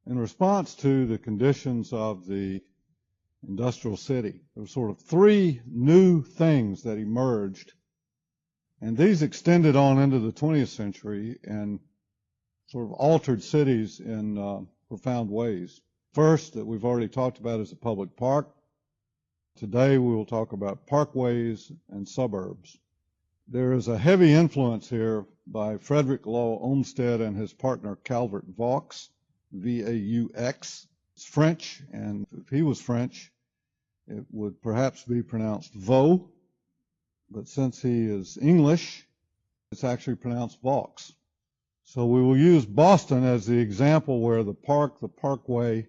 In response to the conditions of the industrial city, there were sort of three new things that emerged, and these extended on into the 20th century and sort of altered cities in profound ways. First, that we've already talked about, is a public park. Today we will talk about parkways and suburbs. There is a heavy influence here by Frederick Law Olmsted and his partner Calvert Vaux, V-A-U-X. It's French, and if he was French, it would perhaps be pronounced Vaux, but since he is English, it's actually pronounced Vaux. So we will use Boston as the example where the parkway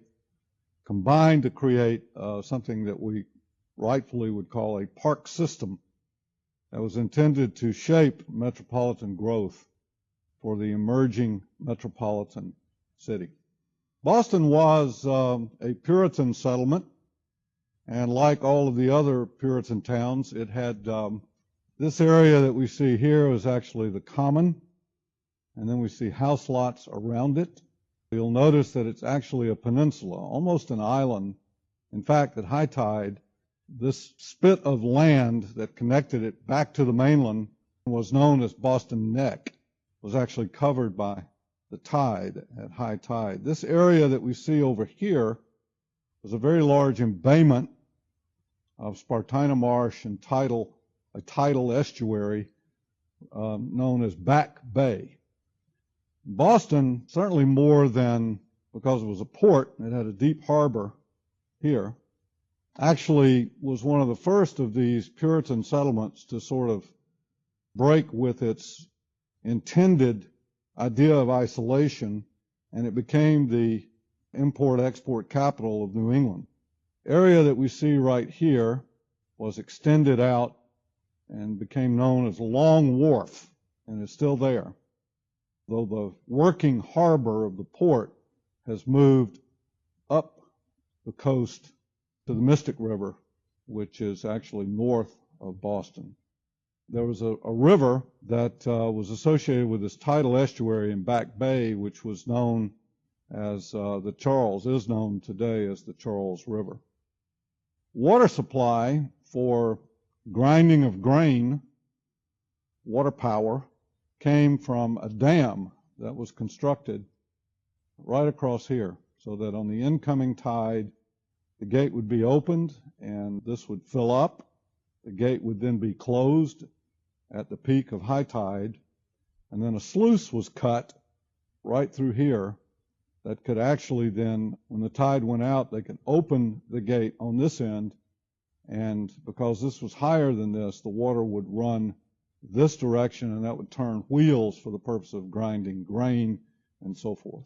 combined to create something that we rightfully would call a park system that was intended to shape metropolitan growth for the emerging metropolitan city. Boston was a Puritan settlement, and like all of the other Puritan towns, it had this area that we see here is actually the common, and then we see house lots around it. You'll notice that it's actually a peninsula, almost an island. In fact, at high tide, this spit of land that connected it back to the mainland was known as Boston Neck. It was actually covered by the tide at high tide. This area that we see over here was a very large embayment of Spartina Marsh and a tidal estuary known as Back Bay. Boston, certainly more than because it was a port, it had a deep harbor here, actually was one of the first of these Puritan settlements to sort of break with its intended idea of isolation, and it became the import-export capital of New England. The area that we see right here was extended out and became known as Long Wharf, and is still there, though the working harbor of the port has moved up the coast to the Mystic River, which is actually north of Boston. There was a river that was associated with this tidal estuary in Back Bay, which was known as the Charles, is known today as the Charles River. Water supply for grinding of grain, water power, came from a dam that was constructed right across here, so that on the incoming tide, the gate would be opened and this would fill up. The gate would then be closed at the peak of high tide, and then a sluice was cut right through here that could actually then, when the tide went out, they could open the gate on this end, and because this was higher than this, the water would run this direction, and that would turn wheels for the purpose of grinding grain and so forth.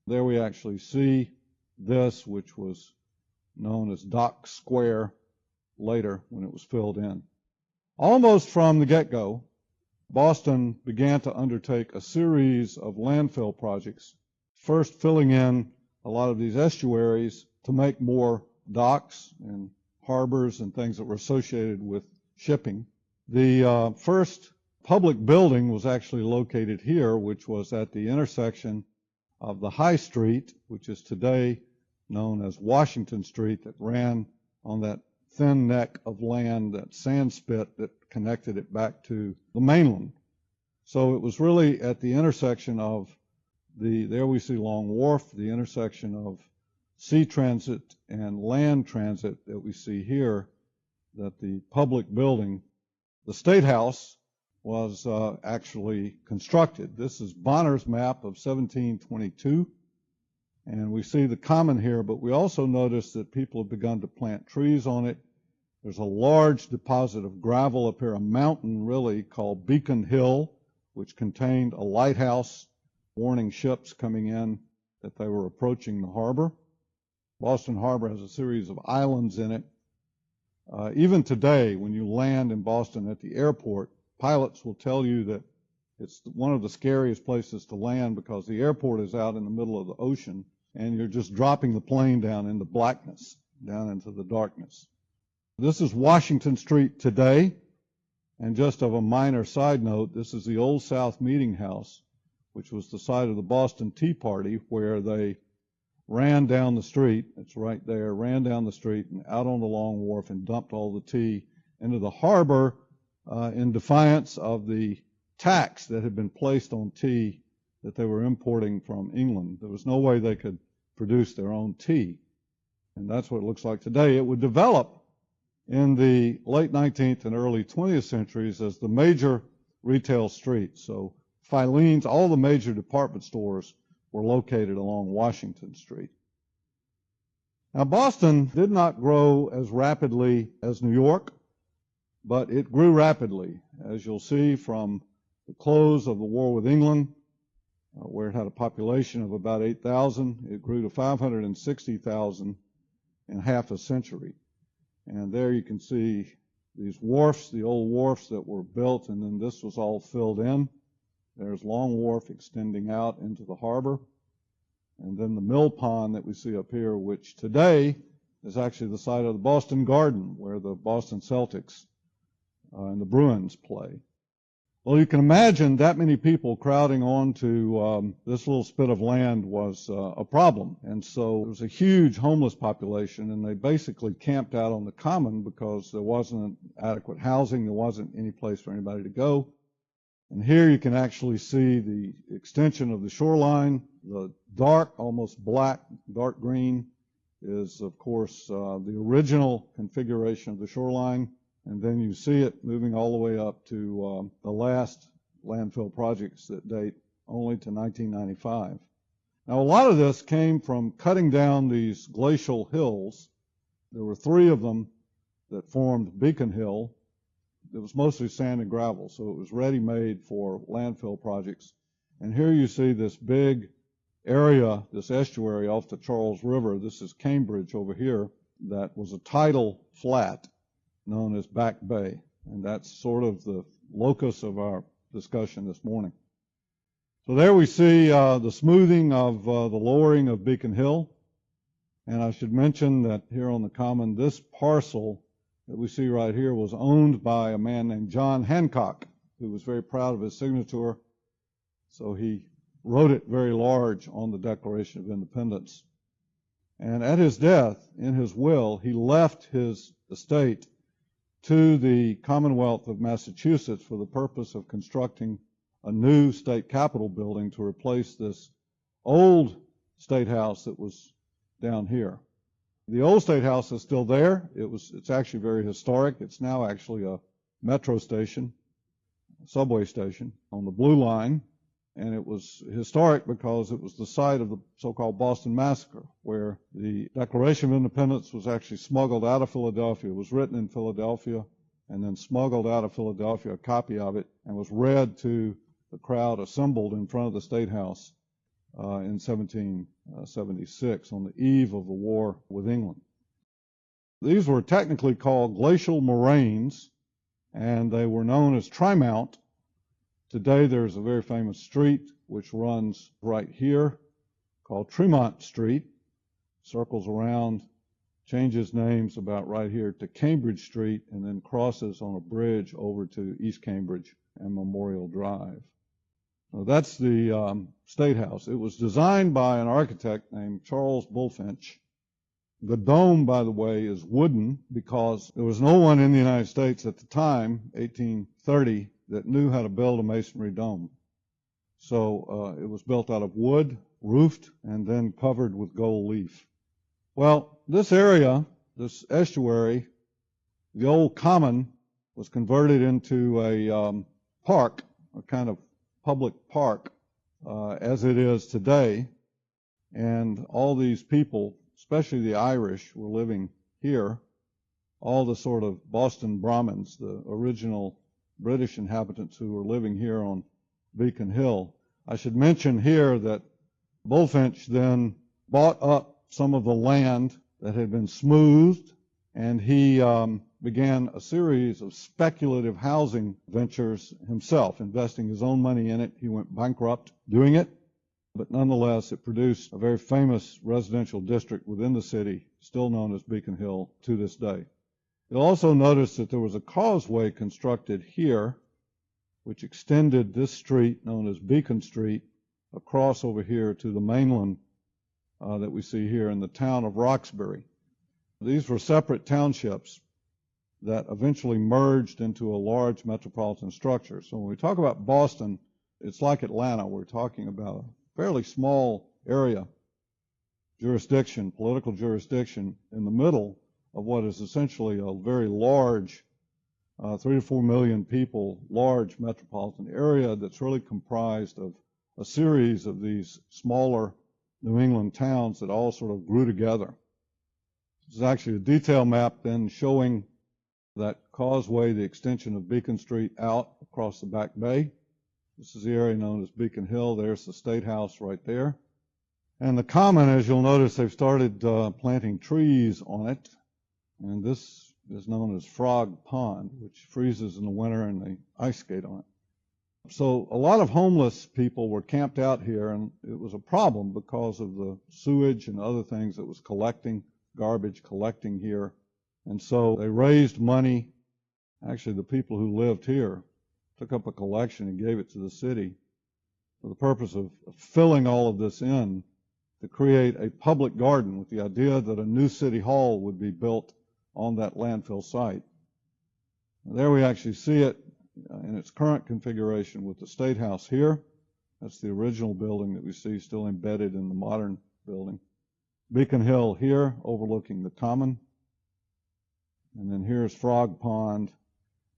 There we actually see this, which was known as Dock Square later when it was filled in. Almost from the get-go, Boston began to undertake a series of landfill projects, first filling in a lot of these estuaries to make more docks and harbors and things that were associated with shipping. The first public building was actually located here, which was at the intersection of the High Street, which is today known as Washington Street, that ran on that thin neck of land, that sand spit that connected it back to the mainland. So it was really at the intersection of there we see Long Wharf, the intersection of sea transit and land transit that we see here, that the public building, the State House, was actually constructed. This is Bonner's map of 1722, and we see the common here, but we also notice that people have begun to plant trees on it. There's a large deposit of gravel up here, a mountain really called Beacon Hill, which contained a lighthouse warning ships coming in that they were approaching the harbor. Boston Harbor has a series of islands in it. Even today, when you land in Boston at the airport, pilots will tell you that it's one of the scariest places to land because the airport is out in the middle of the ocean and you're just dropping the plane down into blackness, down into the darkness. This is Washington Street today, and just of a minor side note, this is the Old South Meeting House, which was the site of the Boston Tea Party, where they ran down the street, it's right there, ran down the street and out on the Long Wharf and dumped all the tea into the harbor in defiance of the tax that had been placed on tea that they were importing from England. There was no way they could produce their own tea. And that's what it looks like today. It would develop in the late 19th and early 20th centuries as the major retail street. So Filene's, all the major department stores were located along Washington Street. Now, Boston did not grow as rapidly as New York, but it grew rapidly, as you'll see from the close of the war with England, where it had a population of about 8,000. It grew to 560,000 in half a century. And there you can see these wharfs, the old wharfs that were built, and then this was all filled in. There's Long Wharf extending out into the harbor. And then the mill pond that we see up here, which today is actually the site of the Boston Garden, where the Boston Celtics and the Bruins play. Well, you can imagine that many people crowding onto this little spit of land was a problem. And so there was a huge homeless population, and they basically camped out on the common because there wasn't adequate housing. There wasn't any place for anybody to go. And here you can actually see the extension of the shoreline. The dark, almost black, dark green is, of course, the original configuration of the shoreline. And then you see it moving all the way up to the last landfill projects that date only to 1995. Now, a lot of this came from cutting down these glacial hills. There were 3 of them that formed Beacon Hill. It was mostly sand and gravel, so it was ready-made for landfill projects. And here you see this big area, this estuary off the Charles River. This is Cambridge over here. That was a tidal flat known as Back Bay. And that's sort of the locus of our discussion this morning. So there we see the smoothing of the lowering of Beacon Hill. And I should mention that here on the common, this parcel that we see right here was owned by a man named John Hancock, who was very proud of his signature. So he wrote it very large on the Declaration of Independence. And at his death, in his will, he left his estate to the Commonwealth of Massachusetts for the purpose of constructing a new state capitol building to replace this old state house that was down here. The old state house is still there. It's actually very historic. It's now actually a metro station, a subway station on the Blue Line. And it was historic because it was the site of the so-called Boston Massacre, where the Declaration of Independence was actually smuggled out of Philadelphia. It was written in Philadelphia and then smuggled out of Philadelphia, a copy of it, and was read to the crowd assembled in front of the State House in 1776 on the eve of the war with England. These were technically called glacial moraines, and they were known as Trimount. Today there's a very famous street which runs right here called Tremont Street, circles around, changes names about right here to Cambridge Street, and then crosses on a bridge over to East Cambridge and Memorial Drive. Now, that's the State House. It was designed by an architect named Charles Bulfinch. The dome, by the way, is wooden because there was no one in the United States at the time, 1830, that knew how to build a masonry dome. So it was built out of wood, roofed, and then covered with gold leaf. Well, this area, this estuary, the old common, was converted into a park, a kind of public park, as it is today. And all these people, especially the Irish, were living here. All the sort of Boston Brahmins, the original British inhabitants who were living here on Beacon Hill. I should mention here that Bulfinch then bought up some of the land that had been smoothed, and he began a series of speculative housing ventures himself, investing his own money in it. He went bankrupt doing it, but nonetheless it produced a very famous residential district within the city, still known as Beacon Hill to this day. You'll also notice that there was a causeway constructed here, which extended this street, known as Beacon Street, across over here to the mainland that we see here in the town of Roxbury. These were separate townships that eventually merged into a large metropolitan structure. So when we talk about Boston, it's like Atlanta. We're talking about a fairly small area, jurisdiction, political jurisdiction, in the middle of what is essentially a very large, 3 to 4 million people, large metropolitan area that's really comprised of a series of these smaller New England towns that all sort of grew together. This is actually a detail map then showing that causeway, the extension of Beacon Street out across the Back Bay. This is the area known as Beacon Hill. There's the State House right there. And the Common, as you'll notice, they've started planting trees on it. And this is known as Frog Pond, which freezes in the winter and they ice skate on it. So a lot of homeless people were camped out here, and it was a problem because of the sewage and other things that was collecting, garbage collecting here. And so they raised money. Actually, the people who lived here took up a collection and gave it to the city for the purpose of filling all of this in to create a public garden with the idea that a new city hall would be built on that landfill site. There we actually see it in its current configuration with the State House here. That's the original building that we see still embedded in the modern building. Beacon Hill here overlooking the Common. And then here's Frog Pond.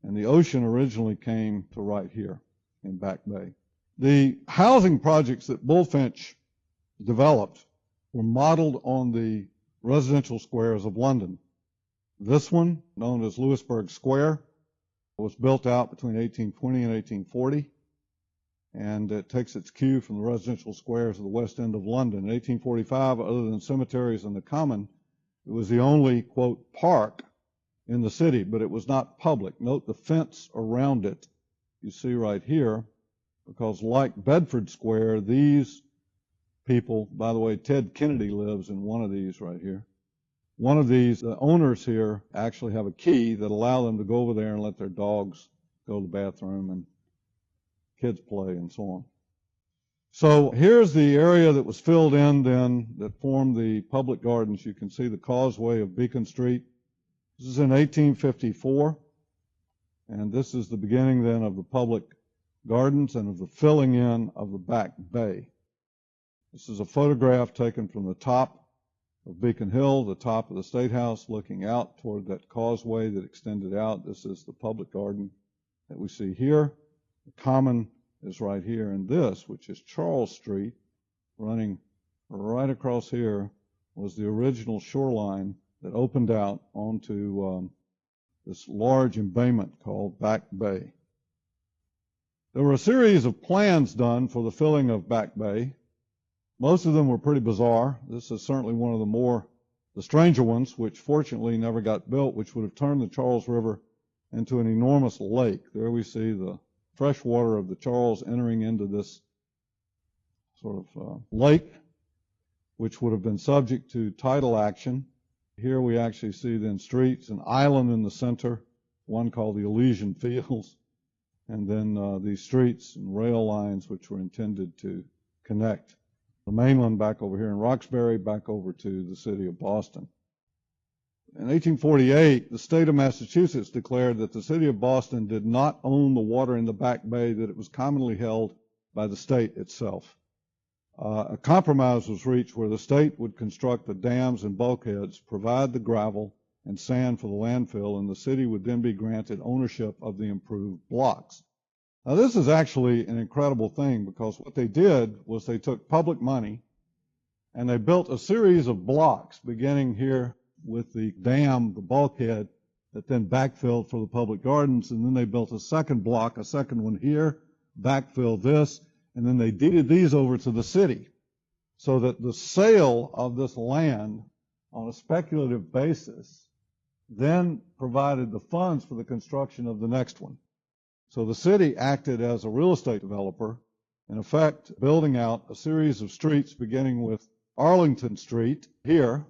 And the ocean originally came to right here in Back Bay. The housing projects that Bulfinch developed were modeled on the residential squares of London. This one, known as Louisburg Square, was built out between 1820 and 1840, and it takes its cue from the residential squares of the West End of London. In 1845, other than cemeteries and the Common, it was the only, quote, park in the city, but it was not public. Note the fence around it you see right here, because like Bedford Square, these people, by the way, Ted Kennedy lives in one of these right here. One of these, the owners here actually have a key that allow them to go over there and let their dogs go to the bathroom and kids play and so on. So here's the area that was filled in then that formed the public gardens. You can see the causeway of Beacon Street. This is in 1854, and this is the beginning then of the public gardens and of the filling in of the Back Bay. This is a photograph taken from the top of Beacon Hill, the top of the State House, looking out toward that causeway that extended out. This is the public garden that we see here. The Common is right here, and this, which is Charles Street, running right across here, was the original shoreline that opened out onto this large embayment called Back Bay. There were a series of plans done for the filling of Back Bay. Most of them were pretty bizarre. This is certainly one of the stranger ones, which fortunately never got built, which would have turned the Charles River into an enormous lake. There we see the fresh water of the Charles entering into this sort of lake, which would have been subject to tidal action. Here we actually see then streets, an island in the center, one called the Elysian Fields, and then these streets and rail lines which were intended to connect the mainland back over here in Roxbury, back over to the city of Boston. In 1848, the state of Massachusetts declared that the city of Boston did not own the water in the Back Bay, that it was commonly held by the state itself. A compromise was reached where the state would construct the dams and bulkheads, provide the gravel and sand for the landfill, and the city would then be granted ownership of the improved blocks. Now, this is actually an incredible thing, because what they did was they took public money and they built a series of blocks, beginning here with the dam, the bulkhead, that then backfilled for the public gardens, and then they built a second block, a second one here, backfilled this, and then they deeded these over to the city, so that the sale of this land on a speculative basis then provided the funds for the construction of the next one. So the city acted as a real estate developer, in effect building out a series of streets beginning with Arlington Street here,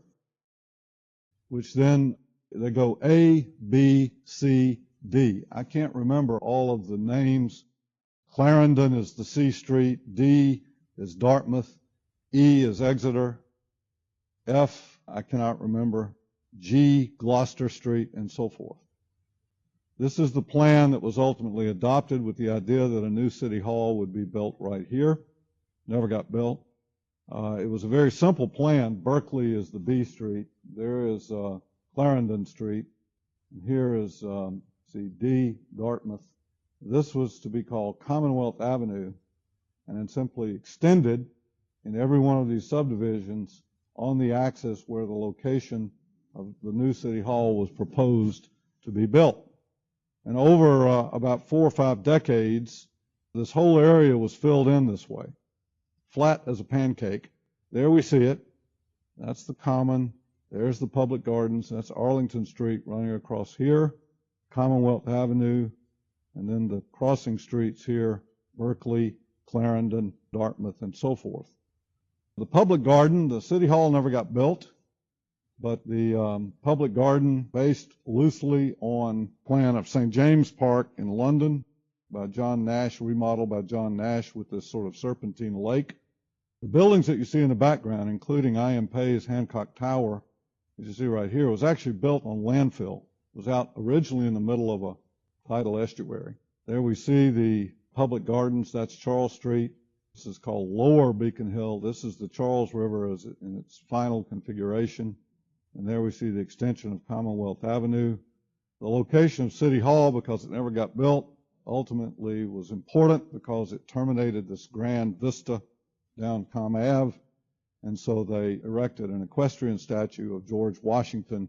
which then they go A, B, C, D. I can't remember all of the names. Clarendon is the C Street, D is Dartmouth, E is Exeter, F, I cannot remember, G, Gloucester Street, and so forth. This is the plan that was ultimately adopted with the idea that a new city hall would be built right here. Never got built. It was a very simple plan. Berkeley is the B Street. There is Clarendon Street. And here is, D, Dartmouth. This was to be called Commonwealth Avenue, and then simply extended in every one of these subdivisions on the axis where the location of the new city hall was proposed to be built. And over about 4 or 5 decades, this whole area was filled in this way, flat as a pancake. There we see it. That's the Common. There's the public gardens. That's Arlington Street running across here, Commonwealth Avenue, and then the crossing streets here, Berkeley, Clarendon, Dartmouth, and so forth. The public garden, the city hall never got built, but the public garden, based loosely on plan of St. James Park in London by John Nash, remodeled by John Nash with this sort of serpentine lake. The buildings that you see in the background, including I.M. Pei's Hancock Tower, as you see right here, was actually built on landfill. It was out originally in the middle of a tidal estuary. There we see the public gardens. That's Charles Street. This is called Lower Beacon Hill. This is the Charles River as in its final configuration. And there we see the extension of Commonwealth Avenue. The location of City Hall, because it never got built, ultimately was important because it terminated this grand vista down Com Ave. And so they erected an equestrian statue of George Washington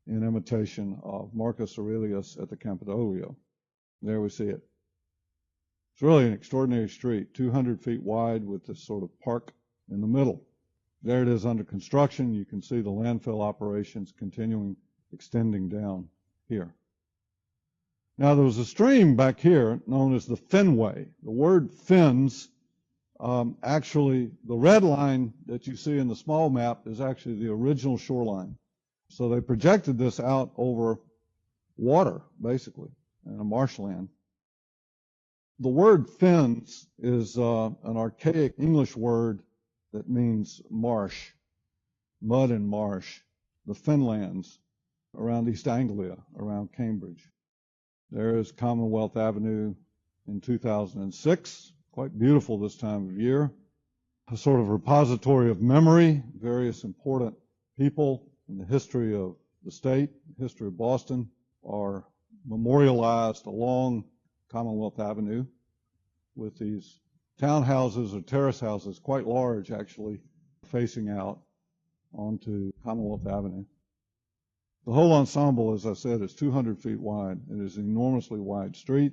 in imitation of Marcus Aurelius at the Campidoglio. There we see it. It's really an extraordinary street, 200 feet wide with this sort of park in the middle. There it is under construction. You can see the landfill operations continuing, extending down here. Now there was a stream back here known as the Fenway. The word Fens, actually the red line that you see in the small map is actually the original shoreline. So they projected this out over water, basically, in a marshland. The word Fens is an archaic English word that means marsh, mud and marsh, the fenlands around East Anglia, around Cambridge. There is Commonwealth Avenue in 2006, quite beautiful this time of year, a sort of repository of memory, various important people in the history of the state, the history of Boston, are memorialized along Commonwealth Avenue with these townhouses or terrace houses, quite large actually, facing out onto Commonwealth Avenue. The whole ensemble, as I said, is 200 feet wide. It is an enormously wide street.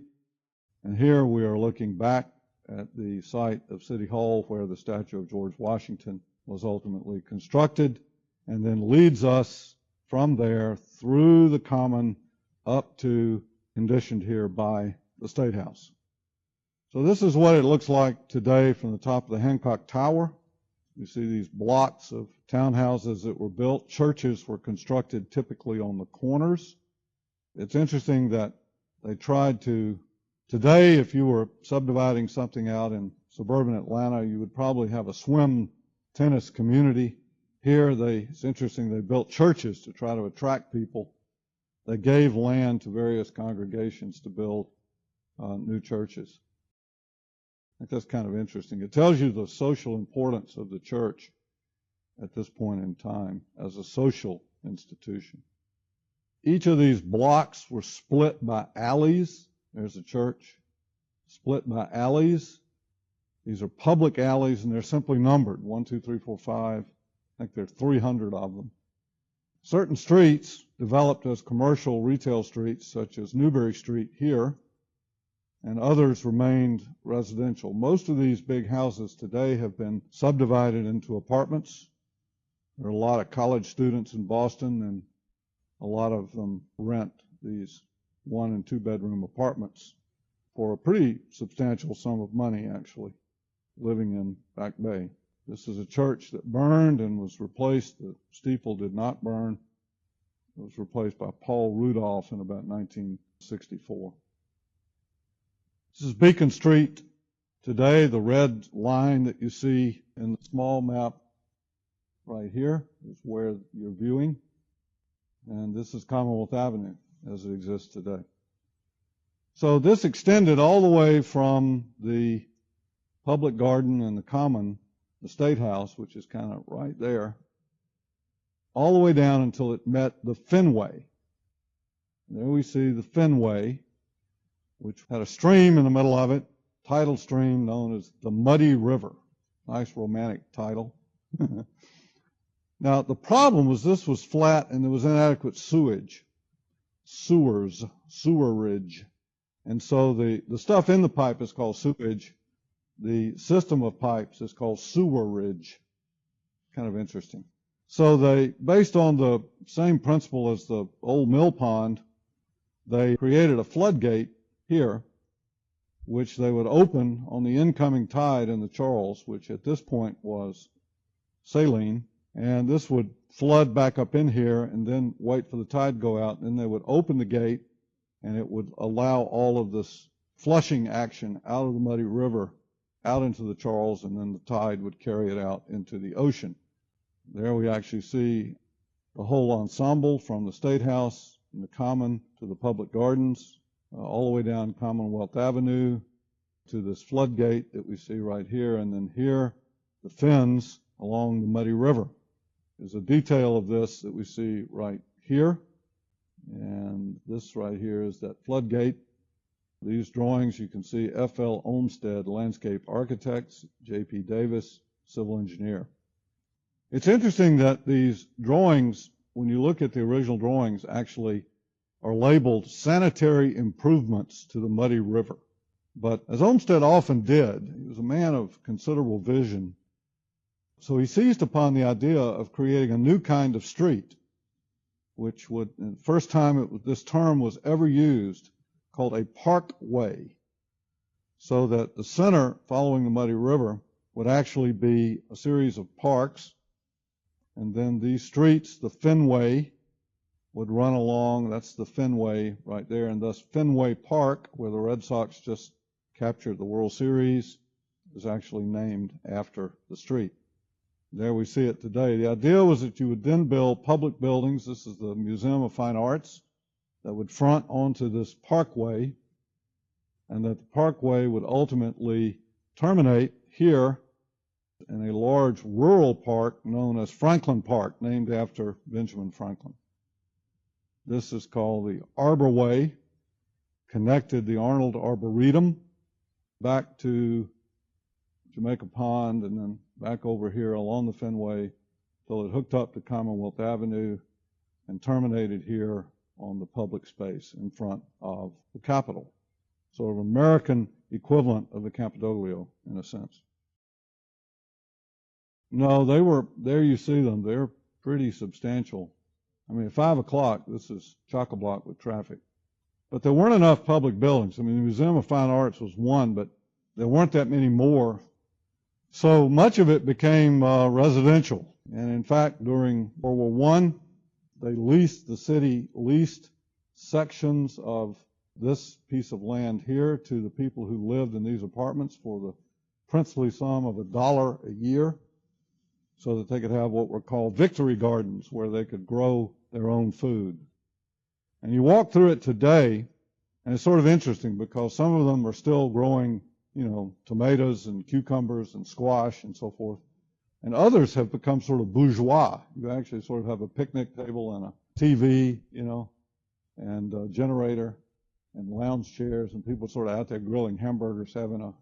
And here we are looking back at the site of City Hall where the statue of George Washington was ultimately constructed, and then leads us from there through the Common up to, conditioned here by the State House. So this is what it looks like today from the top of the Hancock Tower. You see these blocks of townhouses that were built. Churches were constructed typically on the corners. It's interesting that they tried to, today if you were subdividing something out in suburban Atlanta, you would probably have a swim tennis community. Here it's interesting, they built churches to try to attract people. They gave land to various congregations to build new churches. I think that's kind of interesting. It tells you the social importance of the church at this point in time as a social institution. Each of these blocks were split by alleys. There's a church split by alleys. These are public alleys, and they're simply numbered, 1, 2, 3, 4, 5. I think there are 300 of them. Certain streets developed as commercial retail streets, such as Newbury Street here, and others remained residential. Most of these big houses today have been subdivided into apartments. There are a lot of college students in Boston, and a lot of them rent these 1- and 2-bedroom apartments for a pretty substantial sum of money, actually, living in Back Bay. This is a church that burned and was replaced. The steeple did not burn. It was replaced by Paul Rudolph in about 1964. This is Beacon Street today. The red line that you see in the small map right here is where you're viewing. And this is Commonwealth Avenue as it exists today. So this extended all the way from the public garden and the common, the State House, which is kind of right there, all the way down until it met the Fenway. There we see the Fenway, which had a stream in the middle of it, tidal stream known as the Muddy River. Nice romantic title. Now, the problem was this was flat and there was inadequate sewerage. And so the stuff in the pipe is called sewage. The system of pipes is called sewerage. Kind of interesting. So they, based on the same principle as the old mill pond, they created a floodgate here, which they would open on the incoming tide in the Charles, which at this point was saline, and this would flood back up in here and then wait for the tide to go out. Then they would open the gate, and it would allow all of this flushing action out of the Muddy River out into the Charles, and then the tide would carry it out into the ocean. There we actually see the whole ensemble from the State House and the Common to the public gardens, all the way down Commonwealth Avenue to this floodgate that we see right here, and then here, the fins along the Muddy River. There's a detail of this that we see right here, and this right here is that floodgate. These drawings you can see F.L. Olmsted, landscape architects, J.P. Davis, civil engineer. It's interesting that these drawings, when you look at the original drawings, actually are labeled sanitary improvements to the Muddy River. But as Olmsted often did, he was a man of considerable vision. So he seized upon the idea of creating a new kind of street, which would, the first time this term was ever used, called a parkway, so that the center following the Muddy River would actually be a series of parks, and then these streets, the Fenway, would run along. That's the Fenway right there, and thus Fenway Park, where the Red Sox just captured the World Series, is actually named after the street. There we see it today. The idea was that you would then build public buildings. This is the Museum of Fine Arts that would front onto this parkway, and that the parkway would ultimately terminate here in a large rural park known as Franklin Park, named after Benjamin Franklin. This is called the Arborway, connected the Arnold Arboretum back to Jamaica Pond and then back over here along the Fenway till it hooked up to Commonwealth Avenue and terminated here on the public space in front of the Capitol. Sort of American equivalent of the Campidoglio in a sense. No, they were, there you see them, they're pretty substantial. I mean, at 5 o'clock, this is chock-a-block with traffic. But there weren't enough public buildings. I mean, the Museum of Fine Arts was one, but there weren't that many more. So much of it became residential. And in fact, during World War I, the city leased sections of this piece of land here to the people who lived in these apartments for the princely sum of $1 a year, so that they could have what were called victory gardens, where they could grow their own food. And you walk through it today, and it's sort of interesting because some of them are still growing, tomatoes and cucumbers and squash and so forth. And others have become sort of bourgeois. You actually sort of have a picnic table and a TV, and a generator and lounge chairs, and people sort of out there grilling hamburgers, having a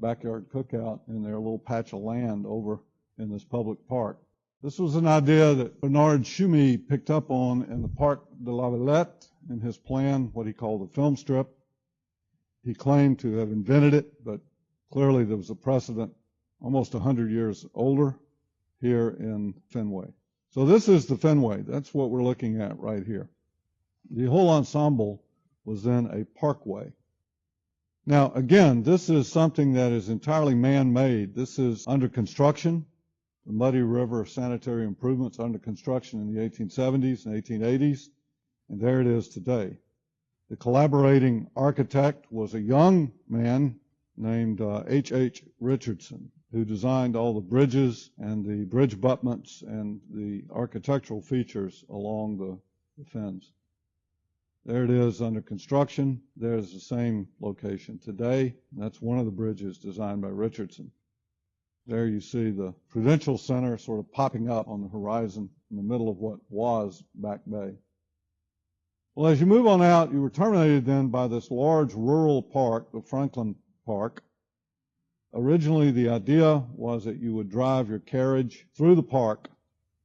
backyard cookout in their little patch of land over in this public park. This was an idea that Bernard Tschumi picked up on in the Parc de la Villette in his plan, what he called the film strip. He claimed to have invented it, but clearly there was a precedent almost 100 years older here in Fenway. So this is the Fenway. That's what we're looking at right here. The whole ensemble was then a parkway. Now, again, this is something that is entirely man-made. This is under construction. The Muddy River sanitary improvements under construction in the 1870s and 1880s, and there it is today. The collaborating architect was a young man named H.H. Richardson. who designed all the bridges and the bridge abutments and the architectural features along the fens. There it is under construction. There's the same location today. That's one of the bridges designed by Richardson. There you see the Prudential Center sort of popping up on the horizon in the middle of what was Back Bay. Well, as you move on out, you were terminated then by this large rural park, the Franklin Park. Originally, the idea was that you would drive your carriage through the park,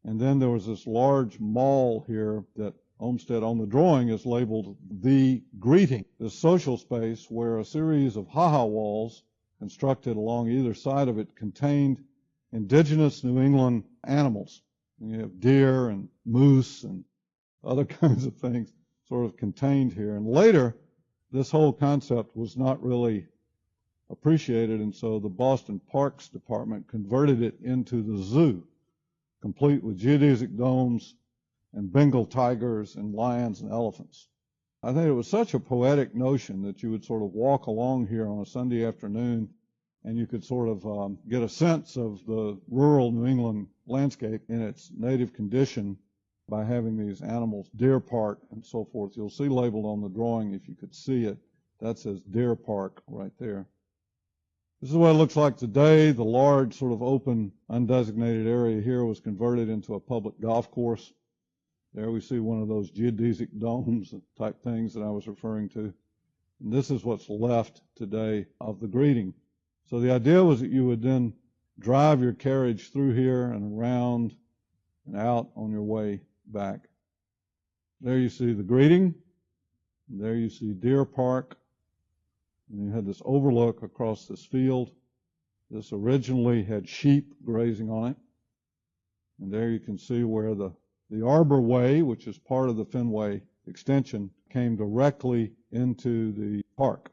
and then there was this large mall here that Olmsted on the drawing is labeled The Greeting, this social space where a series of ha-ha walls constructed along either side of it contained indigenous New England animals. And you have deer and moose and other kinds of things sort of contained here. And later, this whole concept was not really appreciated, and so the Boston Parks Department converted it into the zoo, complete with geodesic domes and Bengal tigers and lions and elephants. I think it was such a poetic notion that you would sort of walk along here on a Sunday afternoon and you could sort of get a sense of the rural New England landscape in its native condition by having these animals, Deer Park and so forth. You'll see labeled on the drawing, if you could see it, that says Deer Park right there. This is what it looks like today. The large sort of open, undesignated area here was converted into a public golf course. There we see one of those geodesic domes type things that I was referring to. And this is what's left today of the greeting. So the idea was that you would then drive your carriage through here and around and out on your way back. There you see the greeting. There you see Deer Park. And you had this overlook across this field. This originally had sheep grazing on it. And there you can see where the Arbor Way, which is part of the Fenway extension, came directly into the park.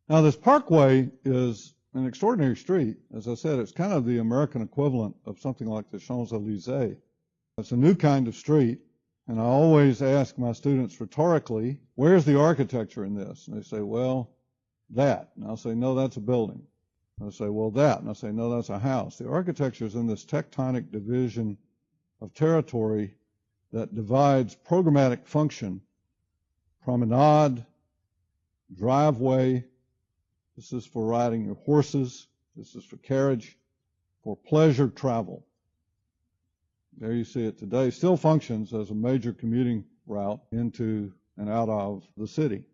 Now, this Parkway is an extraordinary street. As I said, it's kind of the American equivalent of something like the Champs-Élysées. It's a new kind of street, and I always ask my students rhetorically, where's the architecture in this? And they say, well, that. And I'll say, no, that's a building. And I'll say, well, that. And I'll say, no, that's a house. The architecture is in this tectonic division of territory that divides programmatic function, promenade, driveway. This is for riding your horses. This is for carriage, for pleasure travel. There you see it today. Still functions as a major commuting route into and out of the city.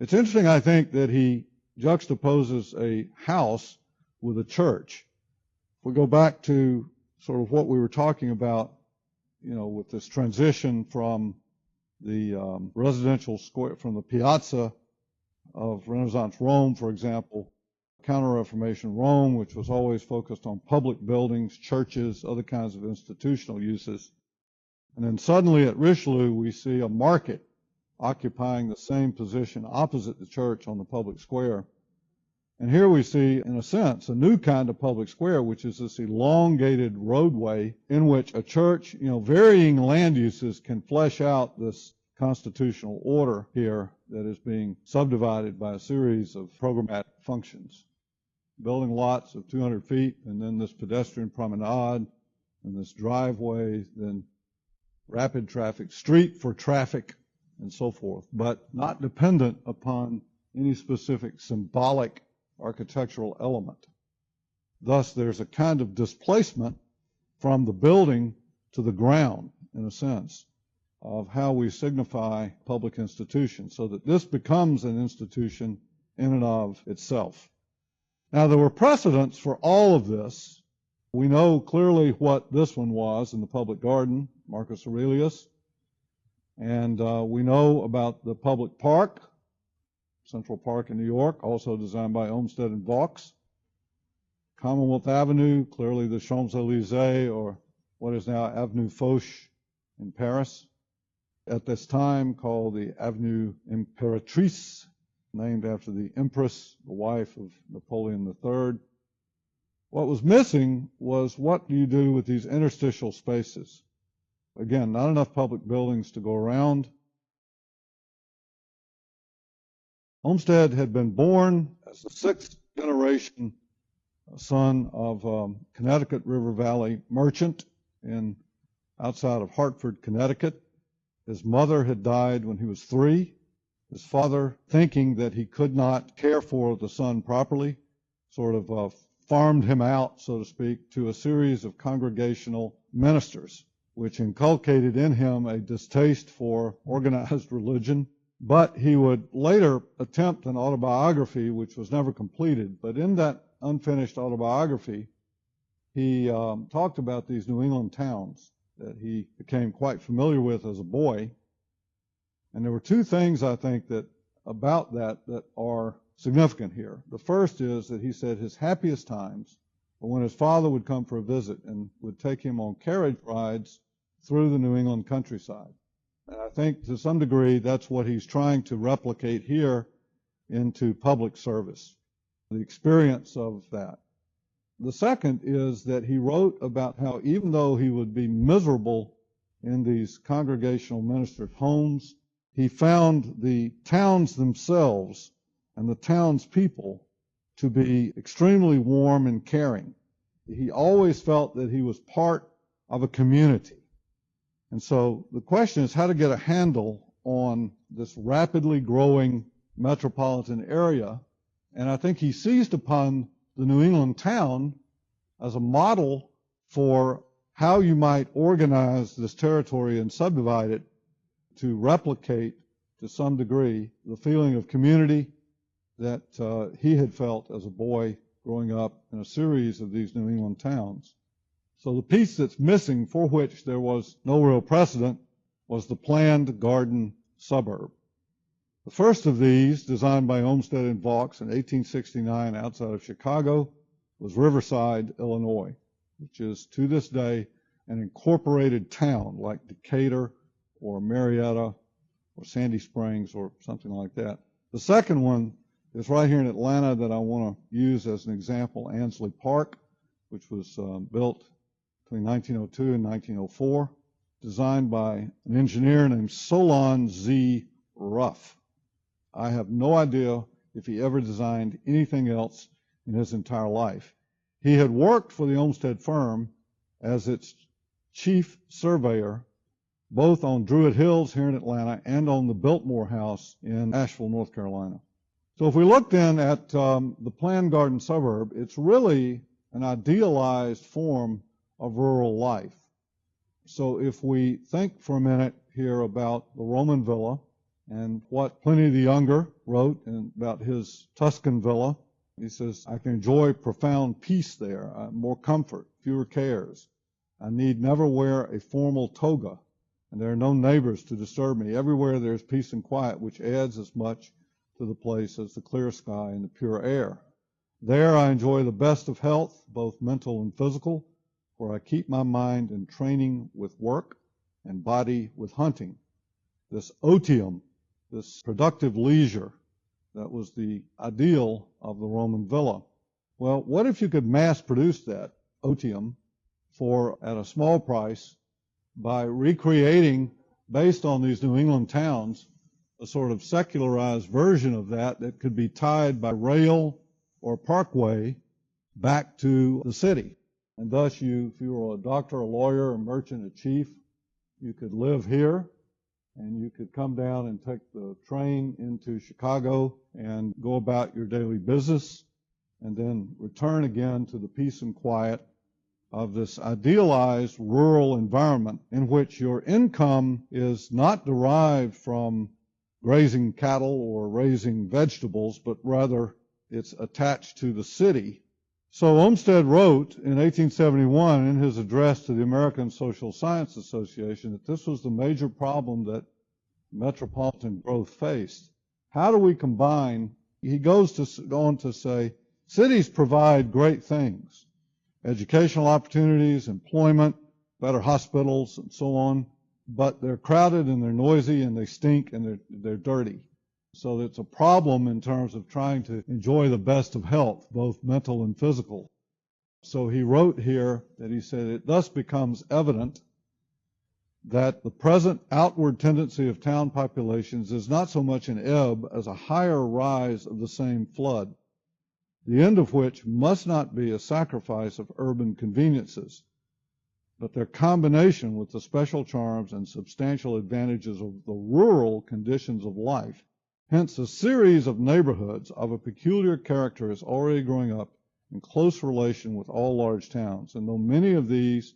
It's interesting, I think, that he juxtaposes a house with a church. If we go back to sort of what we were talking about, with this transition from the residential square, from the piazza of Renaissance Rome, for example, Counter-Reformation Rome, which was always focused on public buildings, churches, other kinds of institutional uses. And then suddenly at Richelieu, we see a market occupying the same position opposite the church on the public square. And here we see, in a sense, a new kind of public square, which is this elongated roadway in which a church, varying land uses can flesh out this constitutional order here that is being subdivided by a series of programmatic functions. Building lots of 200 feet, and then this pedestrian promenade, and this driveway, then rapid traffic, street for traffic, and so forth, but not dependent upon any specific symbolic architectural element. Thus, there's a kind of displacement from the building to the ground, in a sense, of how we signify public institutions, so that this becomes an institution in and of itself. Now, there were precedents for all of this. We know clearly what this one was in the public garden, Marcus Aurelius, and we know about the public park, Central Park in New York, also designed by Olmsted and Vaux. Commonwealth Avenue, clearly the Champs-Élysées, or what is now Avenue Foch in Paris. At this time called the Avenue Impératrice, named after the Empress, the wife of Napoleon III. What was missing was, what do you do with these interstitial spaces? Again, not enough public buildings to go around. Olmsted had been born as the sixth generation a son of a Connecticut River Valley merchant outside of Hartford, Connecticut. His mother had died when he was 3. His father, thinking that he could not care for the son properly, sort of farmed him out, so to speak, to a series of congregational ministers, which inculcated in him a distaste for organized religion. But he would later attempt an autobiography, which was never completed. But in that unfinished autobiography, he talked about these New England towns that he became quite familiar with as a boy. And there were 2 things, I think, about that are significant here. The first is that he said his happiest times were when his father would come for a visit and would take him on carriage rides through the New England countryside. And I think to some degree that's what he's trying to replicate here into public service, the experience of that. The second is that he wrote about how even though he would be miserable in these congregational ministers' homes, he found the towns themselves and the townspeople to be extremely warm and caring. He always felt that he was part of a community. And so the question is how to get a handle on this rapidly growing metropolitan area. And I think he seized upon the New England town as a model for how you might organize this territory and subdivide it to replicate to some degree the feeling of community that he had felt as a boy growing up in a series of these New England towns. So the piece that's missing, for which there was no real precedent, was the planned garden suburb. The first of these, designed by Olmsted and Vaux in 1869 outside of Chicago, was Riverside, Illinois, which is to this day an incorporated town like Decatur or Marietta or Sandy Springs or something like that. The second one is right here in Atlanta that I want to use as an example, Ansley Park, which was built between 1902 and 1904, designed by an engineer named Solon Z. Ruff. I have no idea if he ever designed anything else in his entire life. He had worked for the Olmsted firm as its chief surveyor, both on Druid Hills here in Atlanta and on the Biltmore House in Asheville, North Carolina. So if we look then at the planned garden suburb, it's really an idealized form of rural life. So if we think for a minute here about the Roman villa and what Pliny the Younger wrote about his Tuscan villa, he says, I can enjoy profound peace there, more comfort, fewer cares. I need never wear a formal toga, and there are no neighbors to disturb me. Everywhere there's peace and quiet, which adds as much to the place as the clear sky and the pure air. There I enjoy the best of health, both mental and physical, for I keep my mind in training with work and body with hunting. This otium, this productive leisure, that was the ideal of the Roman villa. Well, what if you could mass produce that otium at a small price by recreating, based on these New England towns, a sort of secularized version of that could be tied by rail or parkway back to the city. And thus, if you were a doctor, a lawyer, a merchant, a chief, you could live here, and you could come down and take the train into Chicago and go about your daily business, and then return again to the peace and quiet of this idealized rural environment in which your income is not derived from grazing cattle or raising vegetables, but rather it's attached to the city. So Olmsted wrote in 1871 in his address to the American Social Science Association that this was the major problem that metropolitan growth faced. How do we combine? He goes on to say, cities provide great things, educational opportunities, employment, better hospitals, and so on, but they're crowded and they're noisy and they stink and they're dirty. So it's a problem in terms of trying to enjoy the best of health, both mental and physical. So he wrote here that he said, it thus becomes evident that the present outward tendency of town populations is not so much an ebb as a higher rise of the same flood. the end of which must not be a sacrifice of urban conveniences, but their combination with the special charms and substantial advantages of the rural conditions of life. Hence, a series of neighborhoods of a peculiar character is already growing up in close relation with all large towns, and though many of these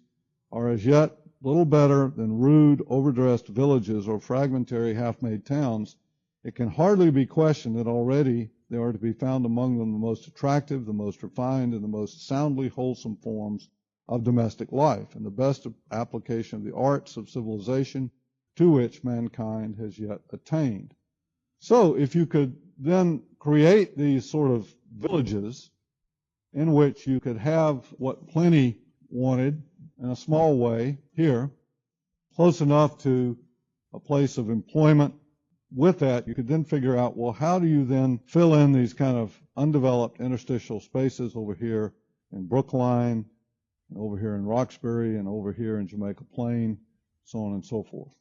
are as yet little better than rude, overdressed villages or fragmentary, half-made towns, it can hardly be questioned that already there are to be found among them the most attractive, the most refined, and the most soundly wholesome forms of domestic life, and the best application of the arts of civilization to which mankind has yet attained. So if you could then create these sort of villages in which you could have what Pliny wanted in a small way here, close enough to a place of employment, with that you could then figure out, well, how do you then fill in these kind of undeveloped interstitial spaces over here in Brookline, and over here in Roxbury, and over here in Jamaica Plain, so on and so forth.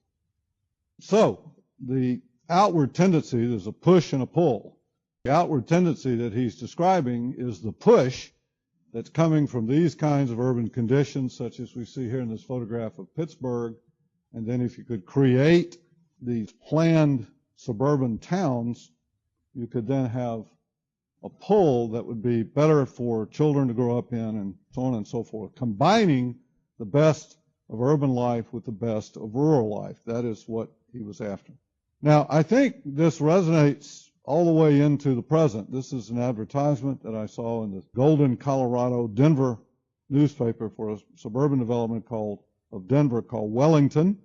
So the outward tendency, there's a push and a pull. The outward tendency that he's describing is the push that's coming from these kinds of urban conditions, such as we see here in this photograph of Pittsburgh. And then if you could create these planned suburban towns, you could then have a pull that would be better for children to grow up in, and so on and so forth, combining the best of urban life with the best of rural life. That is what he was after. Now, I think this resonates all the way into the present. This is an advertisement that I saw in the Golden, Colorado, Denver newspaper for a suburban development of Denver called Wellington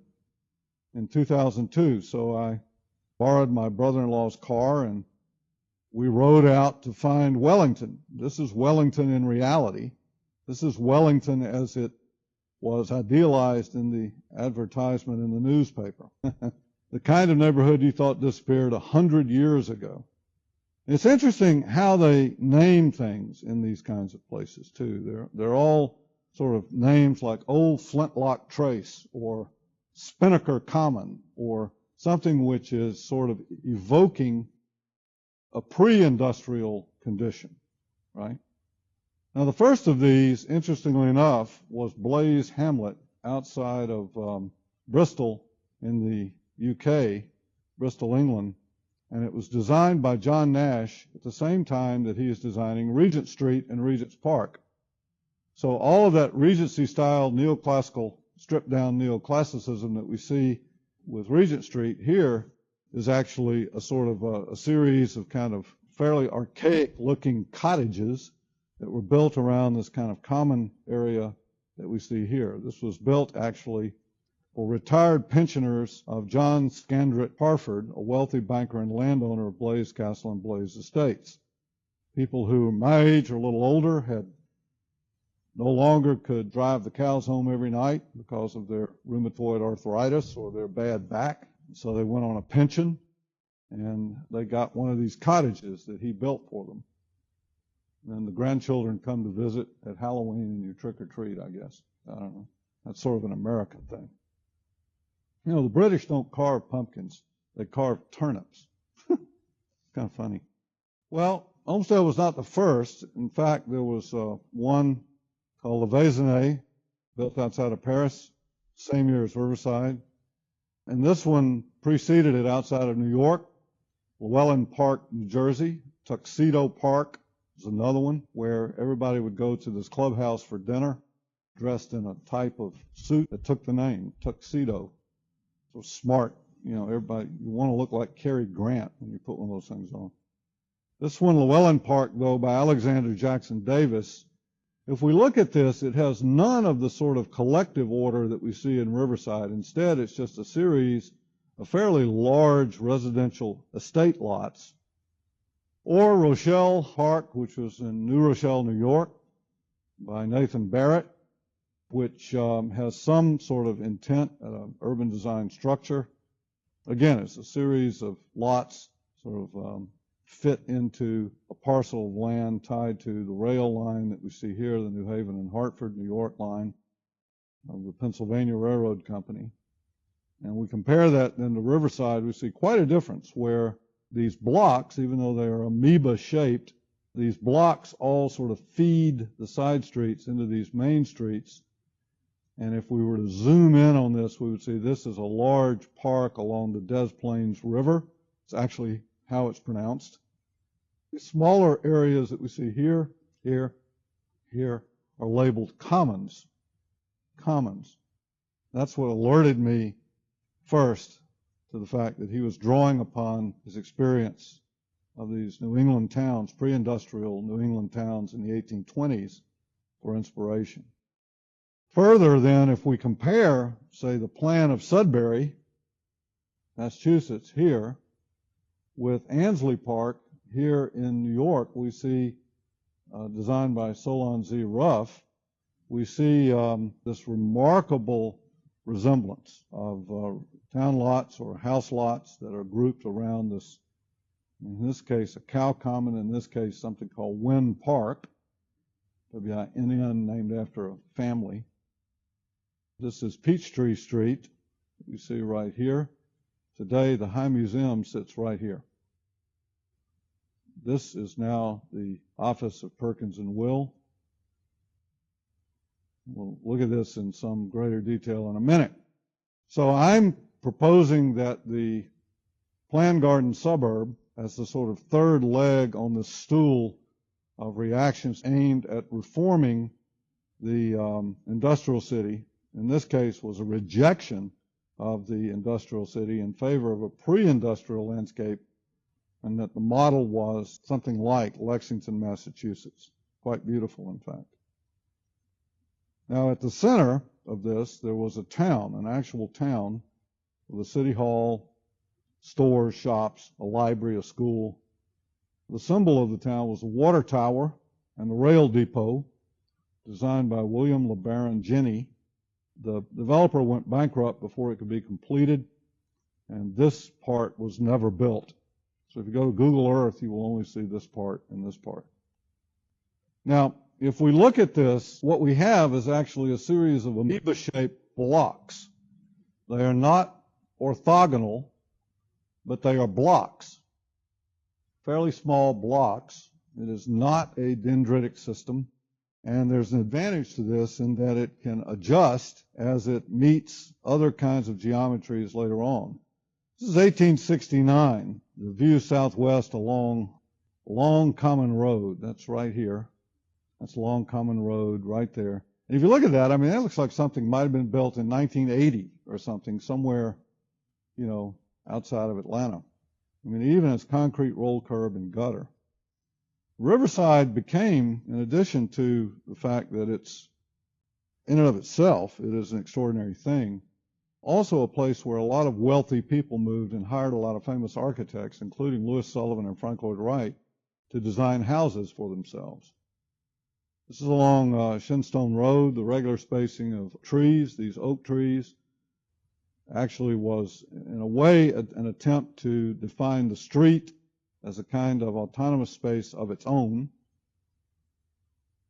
in 2002. So I borrowed my brother-in-law's car and we rode out to find Wellington. This is Wellington in reality. This is Wellington as it was idealized in the advertisement in the newspaper. The kind of neighborhood you thought disappeared 100 years ago. It's interesting how they name things in these kinds of places, too. They're all sort of names like Old Flintlock Trace or Spinnaker Common or something which is sort of evoking a pre-industrial condition, right? Now, the first of these, interestingly enough, was Blaze Hamlet outside of Bristol in the UK, Bristol, England, and it was designed by John Nash at the same time that he is designing Regent Street and Regent's Park. So all of that Regency-style neoclassical, stripped-down neoclassicism that we see with Regent Street here is actually a sort of a series of kind of fairly archaic-looking cottages that were built around this kind of common area that we see here. This was built actually for retired pensioners of John Scandrett Harford, a wealthy banker and landowner of Blaze Castle and Blaze Estates. People who, my age or a little older, had no longer could drive the cows home every night because of their rheumatoid arthritis or their bad back. So they went on a pension, and they got one of these cottages that he built for them. And then the grandchildren come to visit at Halloween, and you trick or treat, I guess. I don't know. That's sort of an American thing. You know, the British don't carve pumpkins. They carve turnips. Kind of funny. Well, Olmsted was not the first. In fact, there was one called Le Vaisonnet, built outside of Paris, same year as Riverside. And this one preceded it outside of New York, Llewellyn Park, New Jersey. Tuxedo Park was another one where everybody would go to this clubhouse for dinner dressed in a type of suit that took the name, tuxedo. So smart, you know, everybody, you want to look like Cary Grant when you put one of those things on. This one, Llewellyn Park, though, by Alexander Jackson Davis, if we look at this, it has none of the sort of collective order that we see in Riverside. Instead, it's just a series of fairly large residential estate lots. Or Rochelle Park, which was in New Rochelle, New York, by Nathan Barrett, which has some sort of intent at an urban design structure. Again, it's a series of lots sort of fit into a parcel of land tied to the rail line that we see here, the New Haven and Hartford, New York line of the Pennsylvania Railroad Company. And we compare that then to Riverside, we see quite a difference where these blocks, even though they are amoeba-shaped, These blocks all sort of feed the side streets into these main streets. And if we were to zoom in on this, we would see this is a large park along the Des Plaines River. It's actually how it's pronounced. The smaller areas that we see here, here, here are labeled commons. Commons. That's what alerted me first to the fact that he was drawing upon his experience of these New England towns, pre-industrial New England towns in the 1820s for inspiration. Further then, if we compare, say, the plan of Sudbury, Massachusetts, here, with Ansley Park here in New York, we see, designed by Solon Z. Ruff, we see this remarkable resemblance of town lots or house lots that are grouped around this, in this case, a cow common, in this case, something called Wynn Park, W-I-N-N, named after a family. This is Peachtree Street, we see right here. Today, the High Museum sits right here. This is now the office of Perkins and Will. We'll look at this in some greater detail in a minute. So I'm proposing that the planned garden suburb as the sort of third leg on the stool of reactions aimed at reforming the industrial city, in this case was a rejection of the industrial city in favor of a pre-industrial landscape, and that the model was something like Lexington, Massachusetts. Quite beautiful, in fact. Now, at the center of this, there was a town, an actual town, with a city hall, stores, shops, a library, a school. The symbol of the town was a water tower and the rail depot, designed by William LeBaron Jenney. The developer went bankrupt before it could be completed, and this part was never built. So if you go to Google Earth, you will only see this part and this part. Now, if we look at this, what we have is actually a series of amoeba-shaped blocks. They are not orthogonal, but they are blocks, fairly small blocks. It is not a dendritic system, and there's an advantage to this in that it can adjust as it meets other kinds of geometries later on. This is 1869, the view southwest along Long Common Road. That's right here. That's Long Common Road right there. And if you look at that, I mean, that looks like something might have been built in 1980 or something, somewhere, you know, outside of Atlanta. I mean, even its concrete roll curb and gutter. Riverside became, in addition to the fact that it's, in and of itself, it is an extraordinary thing, also a place where a lot of wealthy people moved and hired a lot of famous architects, including Louis Sullivan and Frank Lloyd Wright, to design houses for themselves. This is along Shinstone Road, the regular spacing of trees, these oak trees, actually was, in a way, an attempt to define the street as a kind of autonomous space of its own.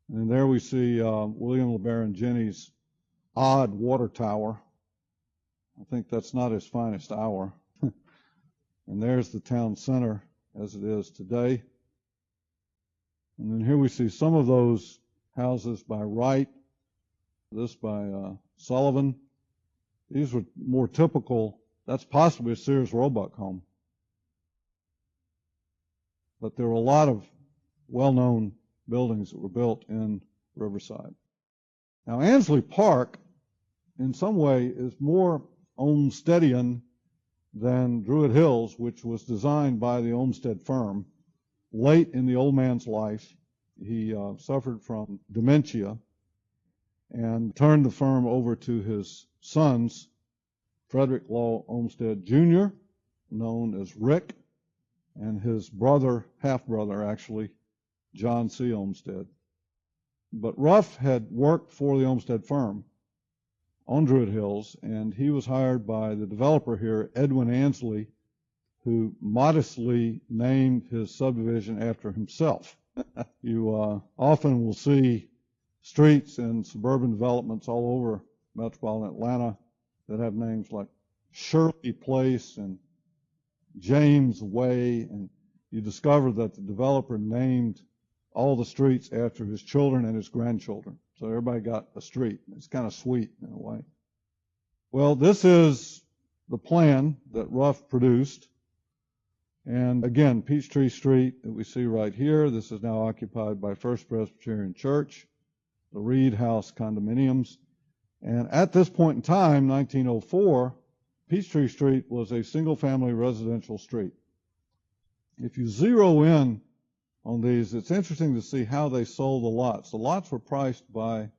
And there we see William LeBaron Jenney's odd water tower. I think that's not his finest hour. And there's the town center as it is today. And then here we see some of those houses by Wright, this by Sullivan. These were more typical. That's possibly a Sears Roebuck home. But there were a lot of well-known buildings that were built in Riverside. Now, Ansley Park, in some way, is more Olmstedian than Druid Hills, which was designed by the Olmsted firm. Late in the old man's life, he suffered from dementia and turned the firm over to his sons, Frederick Law Olmsted Jr., known as Rick, and his brother, half-brother actually, John C. Olmsted. But Ruff had worked for the Olmsted firm on Druid Hills, and he was hired by the developer here, Edwin Ansley, who modestly named his subdivision after himself. You often will see streets and suburban developments all over metropolitan Atlanta that have names like Shirley Place and James Way, and you discover that the developer named all the streets after his children and his grandchildren. So everybody got a street. It's kind of sweet in a way. Well, this is the plan that Ruff produced. And again, Peachtree Street that we see right here, this is now occupied by First Presbyterian Church, the Reed House condominiums. And at this point in time, 1904, Peachtree Street was a single-family residential street. If you zero in on these, it's interesting to see how they sold the lots. The lots were priced by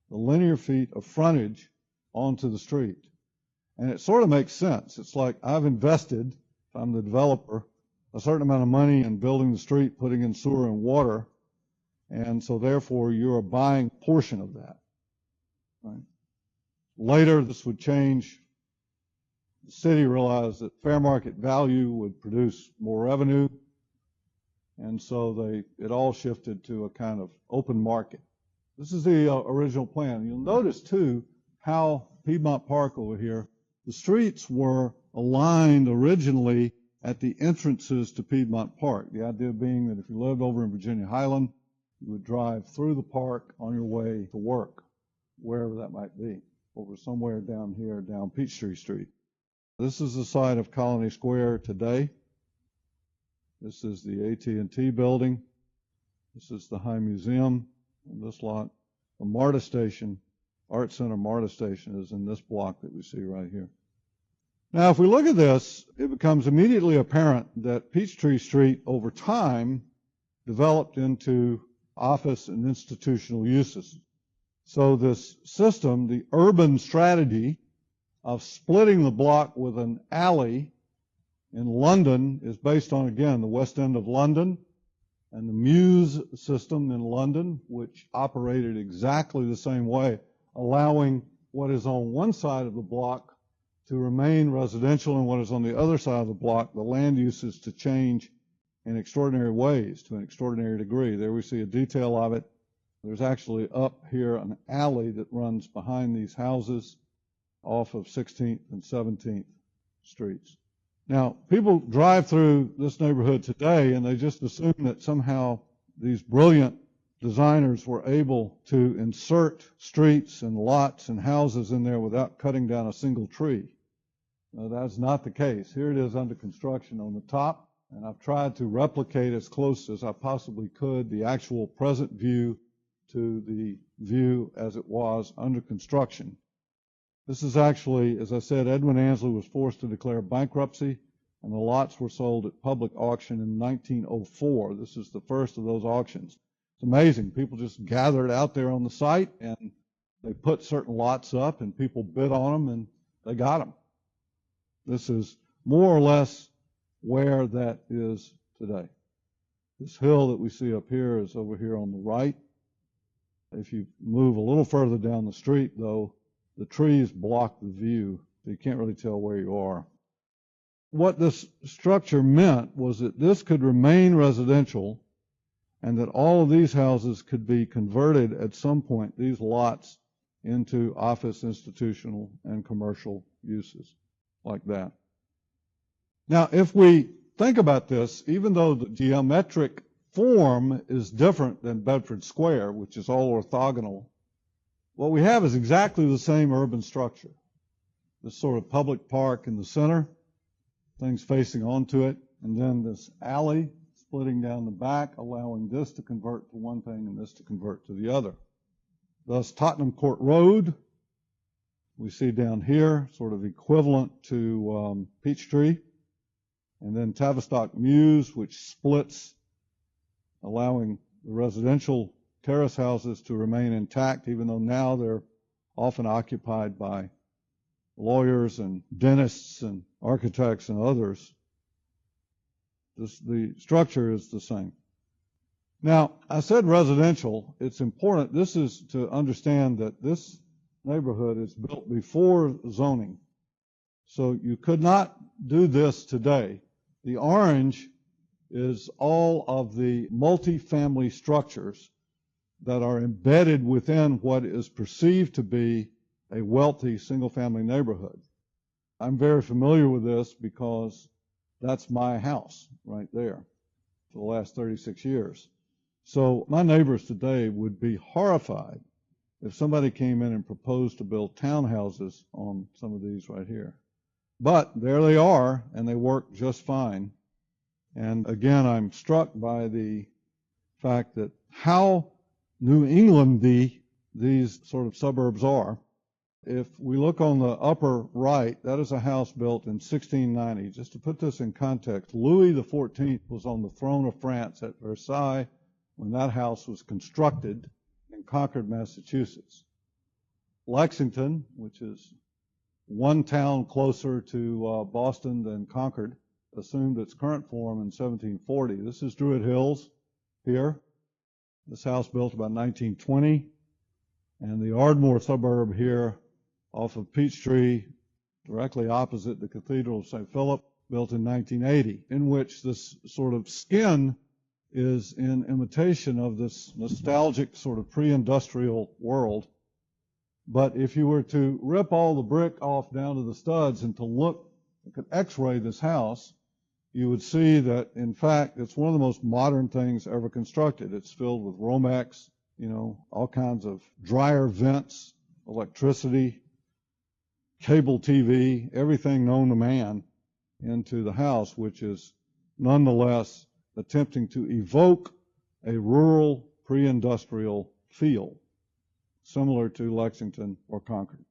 the linear feet of frontage onto the street. And it sort of makes sense. It's like I've invested, if I'm the developer, a certain amount of money in building the street, putting in sewer and water, and so therefore you're buying a portion of that. Right? Later, this would change. The city realized that fair market value would produce more revenue, and so it all shifted to a kind of open market. This is the original plan. You'll notice, too, how Piedmont Park over here, the streets were aligned originally at the entrances to Piedmont Park. The idea being that if you lived over in Virginia Highland, you would drive through the park on your way to work, wherever that might be, over somewhere down here, down Peachtree Street. This is the site of Colony Square today. This is the AT&T building. This is the High Museum on this lot. The MARTA station, Art Center MARTA station, is in this block that we see right here. Now, if we look at this, it becomes immediately apparent that Peachtree Street, over time, developed into office and institutional uses. So this system, the urban strategy of splitting the block with an alley in London, is based on, again, the West End of London and the Mews system in London, which operated exactly the same way, allowing what is on one side of the block to remain residential and what is on the other side of the block, the land uses, to change in extraordinary ways, to an extraordinary degree. There we see a detail of it. There's actually up here an alley that runs behind these houses off of 16th and 17th Streets. Now, people drive through this neighborhood today and they just assume that somehow these brilliant designers were able to insert streets and lots and houses in there without cutting down a single tree. No, that's not the case. Here it is under construction on the top, and I've tried to replicate as close as I possibly could the actual present view to the view as it was under construction. This is actually, as I said, Edwin Ansley was forced to declare bankruptcy, and the lots were sold at public auction in 1904. This is the first of those auctions. It's amazing. People just gathered out there on the site, and they put certain lots up, and people bid on them, and they got them. This is more or less where that is today. This hill that we see up here is over here on the right. If you move a little further down the street, though, the trees block the view, so you can't really tell where you are. What this structure meant was that this could remain residential and that all of these houses could be converted at some point, these lots, into office, institutional, and commercial uses like that. Now, if we think about this, even though the geometric form is different than Bedford Square, which is all orthogonal, what we have is exactly the same urban structure. This sort of public park in the center, things facing onto it, and then this alley splitting down the back, allowing this to convert to one thing and this to convert to the other. Thus, Tottenham Court Road, we see down here, sort of equivalent to Peachtree, and then Tavistock Mews, which splits, allowing the residential terrace houses to remain intact, even though now they're often occupied by lawyers and dentists and architects and others. The structure is the same. Now, I said residential. It's important. This is to understand that this neighborhood is built before zoning. So you could not do this today. The orange is all of the multifamily structures that are embedded within what is perceived to be a wealthy single-family neighborhood. I'm very familiar with this because that's my house right there for the last 36 years. So my neighbors today would be horrified if somebody came in and proposed to build townhouses on some of these right here. But there they are, and they work just fine. And again, I'm struck by the fact that how New Englandy these sort of suburbs are. If we look on the upper right, that is a house built in 1690. Just to put this in context, Louis XIV was on the throne of France at Versailles when that house was constructed in Concord, Massachusetts. Lexington, which is one town closer to Boston than Concord, assumed its current form in 1740. This is Druid Hills here. This house built about 1920. And the Ardmore suburb here off of Peachtree, directly opposite the Cathedral of St. Philip, built in 1980, in which this sort of skin is in imitation of this nostalgic sort of pre-industrial world. But if you were to rip all the brick off down to the studs and to look, you could x-ray this house, you would see that, in fact, it's one of the most modern things ever constructed. It's filled with Romex, all kinds of dryer vents, electricity, cable TV, everything known to man into the house, which is nonetheless attempting to evoke a rural pre-industrial feel, similar to Lexington or Concord.